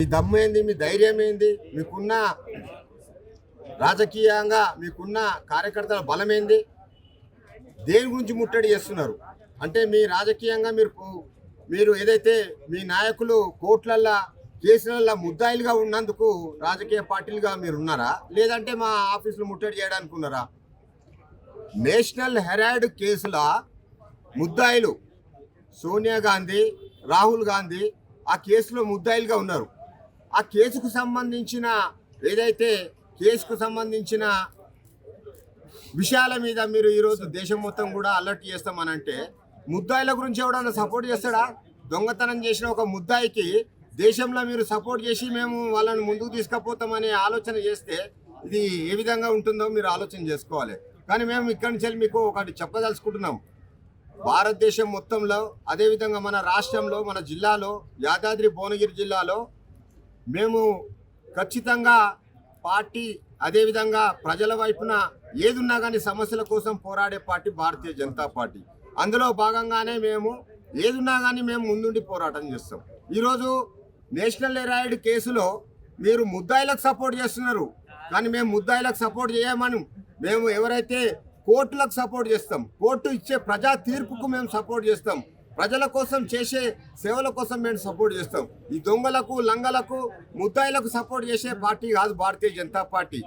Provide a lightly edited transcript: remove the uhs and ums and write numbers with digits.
మీ దమ్ము ఏంది, మీ ధైర్యం ఏంది, మీకున్న రాజకీయంగా మీకున్న కార్యకర్తల బలం ఏంది, దేని గురించి ముట్టడి చేస్తున్నారు అంటే మీ రాజకీయంగా మీరు ఏదైతే మీ నాయకులు కోర్టులల్లో కేసులల్లో ముద్దాయిలుగా ఉన్నందుకు రాజకీయ పార్టీలుగా మీరు ఉన్నారా, లేదంటే మా ఆఫీసులు ముట్టడి చేయడానికి ఉన్నారా? నేషనల్ హెరాల్డ్ కేసుల ముద్దాయిలు సోనియా గాంధీ, రాహుల్ గాంధీ ఆ కేసులో ముద్దాయిలుగా ఉన్నారు. ఆ కేసుకు సంబంధించిన ఏదైతే కేసుకు సంబంధించిన విషయాల మీద మీరు ఈరోజు దేశం మొత్తం కూడా అలర్ట్ చేస్తామనంటే ముద్దాయిల గురించి ఎవడన్నా సపోర్ట్ చేస్తాడా? దొంగతనం చేసిన ఒక ముద్దాయికి దేశంలో మీరు సపోర్ట్ చేసి మేము వాళ్ళని ముందుకు తీసుకుపోతామనే ఆలోచన చేస్తే ఇది ఏ విధంగా ఉంటుందో మీరు ఆలోచన చేసుకోవాలి. కానీ మేము ఇక్కడి నుంచి మీకు ఒకటి చెప్పదలుచుకుంటున్నాం. భారతదేశం మొత్తంలో, అదేవిధంగా మన రాష్ట్రంలో, మన జిల్లాలో, యాదాద్రి భువనగిరి జిల్లాలో మేము ఖచ్చితంగా పార్టీ, అదేవిధంగా ప్రజల వైపున ఏదున్నా కానీ సమస్యల కోసం పోరాడే పార్టీ భారతీయ జనతా పార్టీ. అందులో భాగంగానే మేము ఏదున్నా కానీ మేము ముందుండి పోరాటం చేస్తాం. ఈరోజు నేషనల్ హెరాల్డ్ కేసులో మీరు ముద్దాయిలకు సపోర్ట్ చేస్తున్నారు, కానీ మేము ముద్దాయిలకు సపోర్ట్ చేయమని మేము ఎవరైతే కోర్టులకు సపోర్ట్ చేస్తాం, కోర్టు ఇచ్చే ప్రజా తీర్పుకు మేము సపోర్ట్ చేస్తాం, ప్రజల కోసం చేసే సేవల కోసం మేము సపోర్ట్ చేస్తాం. ఈ దొంగలకు, లంగలకు, ముద్దాయిలకు సపోర్ట్ చేసే పార్టీ కాదు భారతీయ జనతా పార్టీ.